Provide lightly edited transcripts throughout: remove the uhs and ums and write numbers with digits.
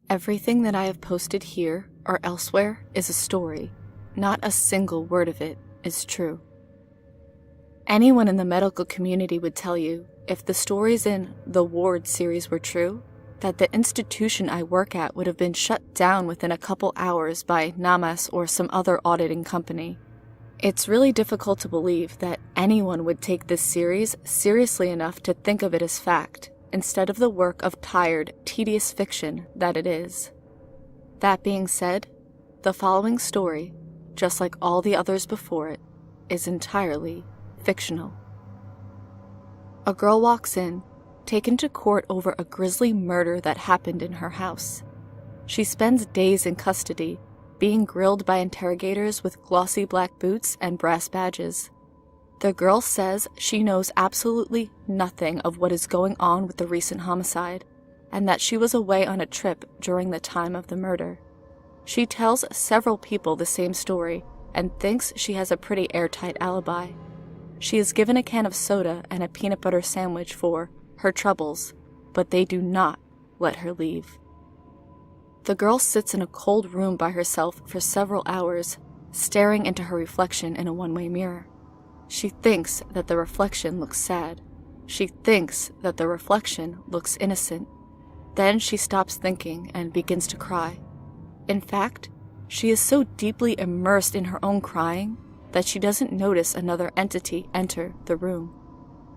Everything that I have posted here or elsewhere is a story. Not a single word of it is true. Anyone in the medical community would tell you, if the stories in the Ward series were true, that the institution I work at would have been shut down within a couple hours by Namas or some other auditing company. It's really difficult to believe that anyone would take this series seriously enough to think of it as fact, instead of the work of tired, tedious fiction that it is. That being said, the following story, just like all the others before it, is entirely fictional. A girl walks in, taken to court over a grisly murder that happened in her house. She spends days in custody, being grilled by interrogators with glossy black boots and brass badges. The girl says she knows absolutely nothing of what is going on with the recent homicide, and that she was away on a trip during the time of the murder. She tells several people the same story and thinks she has a pretty airtight alibi. She is given a can of soda and a peanut butter sandwich for her troubles, but they do not let her leave. The girl sits in a cold room by herself for several hours, staring into her reflection in a one-way mirror. She thinks that the reflection looks sad. She thinks that the reflection looks innocent. Then she stops thinking and begins to cry. In fact, she is so deeply immersed in her own crying that she doesn't notice another entity enter the room.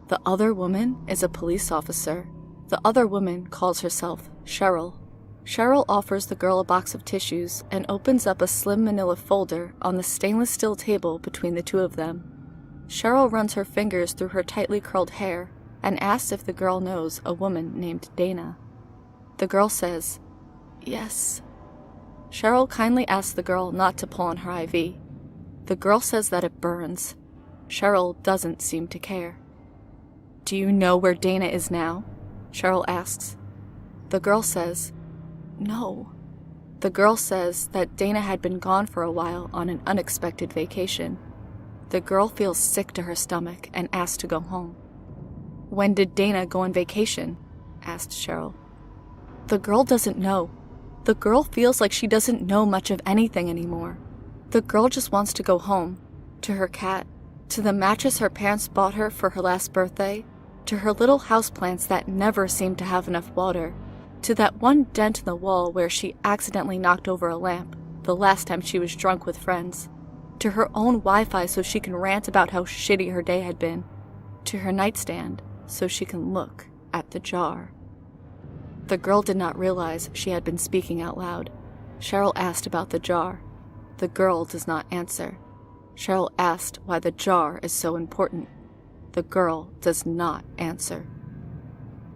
The other woman is a police officer. The other woman calls herself Cheryl. Cheryl offers the girl a box of tissues and opens up a slim manila folder on the stainless steel table between the two of them. Cheryl runs her fingers through her tightly curled hair and asks if the girl knows a woman named Dana. The girl says, "Yes." Cheryl kindly asks the girl not to pull on her IV. The girl says that it burns. Cheryl doesn't seem to care. "Do you know where Dana is now?" Cheryl asks. The girl says, "No." The girl says that Dana had been gone for a while on an unexpected vacation. The girl feels sick to her stomach and asks to go home. "When did Dana go on vacation?" asked Cheryl. The girl doesn't know. The girl feels like she doesn't know much of anything anymore. The girl just wants to go home, to her cat, to the mattress her parents bought her for her last birthday, to her little houseplants that never seem to have enough water, to that one dent in the wall where she accidentally knocked over a lamp the last time she was drunk with friends, to her own Wi-Fi so she can rant about how shitty her day had been, to her nightstand so she can look at the jar. The girl did not realize she had been speaking out loud. Cheryl asked about the jar. The girl does not answer. Cheryl asked why the jar is so important. The girl does not answer.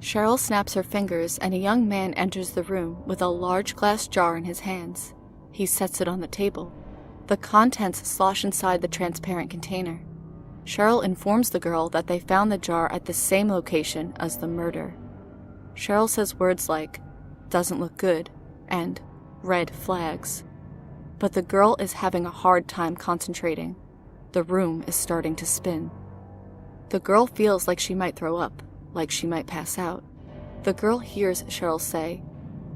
Cheryl snaps her fingers and a young man enters the room with a large glass jar in his hands. He sets it on the table. The contents slosh inside the transparent container. Cheryl informs the girl that they found the jar at the same location as the murder. Cheryl says words like, "doesn't look good," and "red flags." But the girl is having a hard time concentrating. The room is starting to spin. The girl feels like she might throw up, like she might pass out. The girl hears Cheryl say,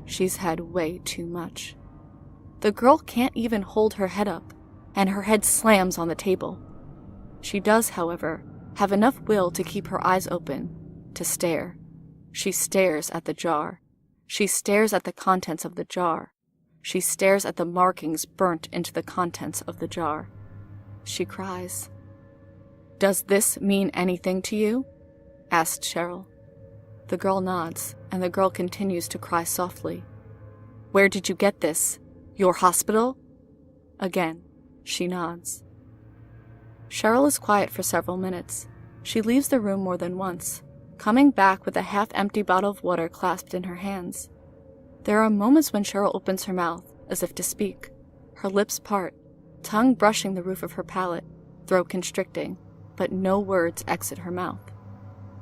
"She's had way too much." The girl can't even hold her head up, and her head slams on the table. She does, however, have enough will to keep her eyes open, to stare. She stares at the jar. She stares at the contents of the jar. She stares at the markings burnt into the contents of the jar. She cries. "Does this mean anything to you?" asked Cheryl. The girl nods, and the girl continues to cry softly. "Where did you get this? Your hospital?" Again, she nods. Cheryl is quiet for several minutes. She leaves the room more than once, coming back with a half-empty bottle of water clasped in her hands. There are moments when Cheryl opens her mouth, as if to speak. Her lips part, tongue brushing the roof of her palate, throat constricting, but no words exit her mouth.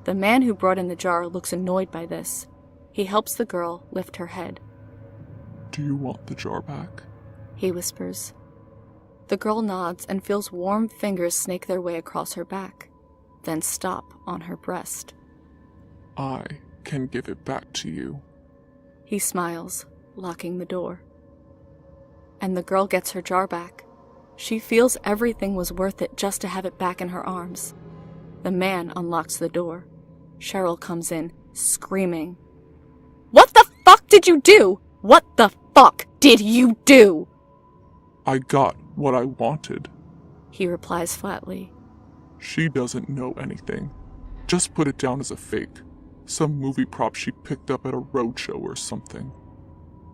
The man who brought in the jar looks annoyed by this. He helps the girl lift her head. "Do you want the jar back?" he whispers. The girl nods and feels warm fingers snake their way across her back, then stop on her breast. "I can give it back to you." He smiles. locking the door. And the girl gets her jar back. She feels everything was worth it just to have it back in her arms. The man unlocks the door. Cheryl comes in, screaming. "What the fuck did you do? What the fuck did you do?" I got what I wanted. He replies flatly. She doesn't know anything. Just put it down as a fake. Some movie prop she picked up at a roadshow or something.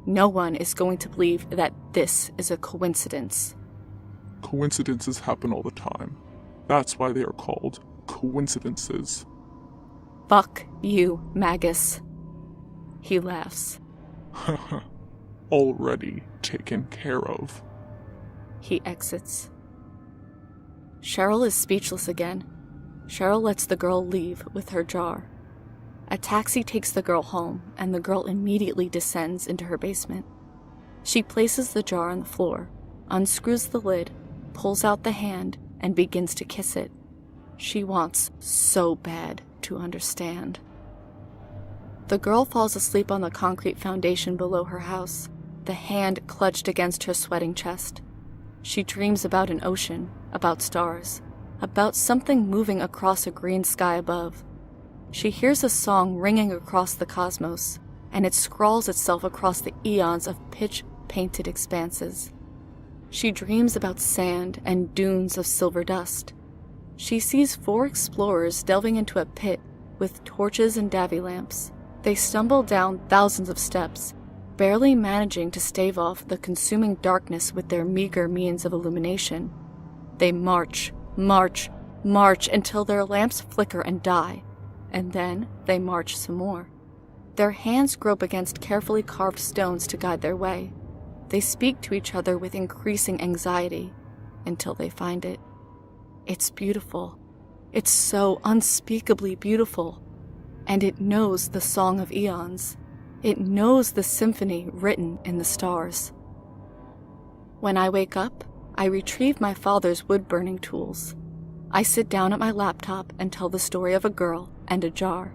No one is going to believe that this is a coincidence. Coincidences happen all the time. That's why they are called coincidences. Fuck you, Magus. He laughs. Already taken care of. He exits. Cheryl is speechless again. Cheryl lets the girl leave with her jar. A taxi takes the girl home, and the girl immediately descends into her basement. She places the jar on the floor, unscrews the lid, pulls out the hand, and begins to kiss it. She wants so bad to understand. The girl falls asleep on the concrete foundation below her house, the hand clutched against her sweating chest. She dreams about an ocean, about stars, about something moving across a green sky above. She hears a song ringing across the cosmos, and it scrawls itself across the eons of pitch-painted expanses. She dreams about sand and dunes of silver dust. She sees 4 explorers delving into a pit with torches and davy lamps. They stumble down thousands of steps, barely managing to stave off the consuming darkness with their meager means of illumination. They march, march, march until their lamps flicker and die, and then they march some more. Their hands grope against carefully carved stones to guide their way. They speak to each other with increasing anxiety until they find it. It's beautiful. It's so unspeakably beautiful. And it knows the song of eons. It knows the symphony written in the stars. When I wake up, I retrieve my father's wood-burning tools. I sit down at my laptop and tell the story of a girl and a jar.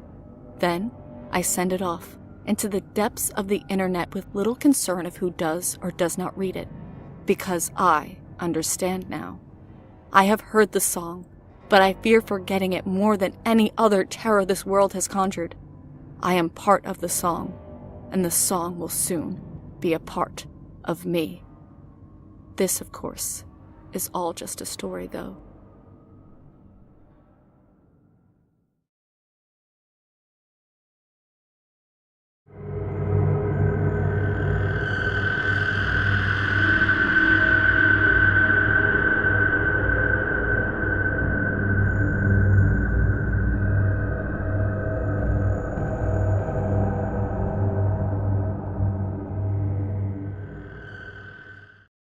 Then, I send it off into the depths of the internet with little concern of who does or does not read it, because I understand now. I have heard the song, but I fear forgetting it more than any other terror this world has conjured. I am part of the song, and the song will soon be a part of me. This, of course, is all just a story, though.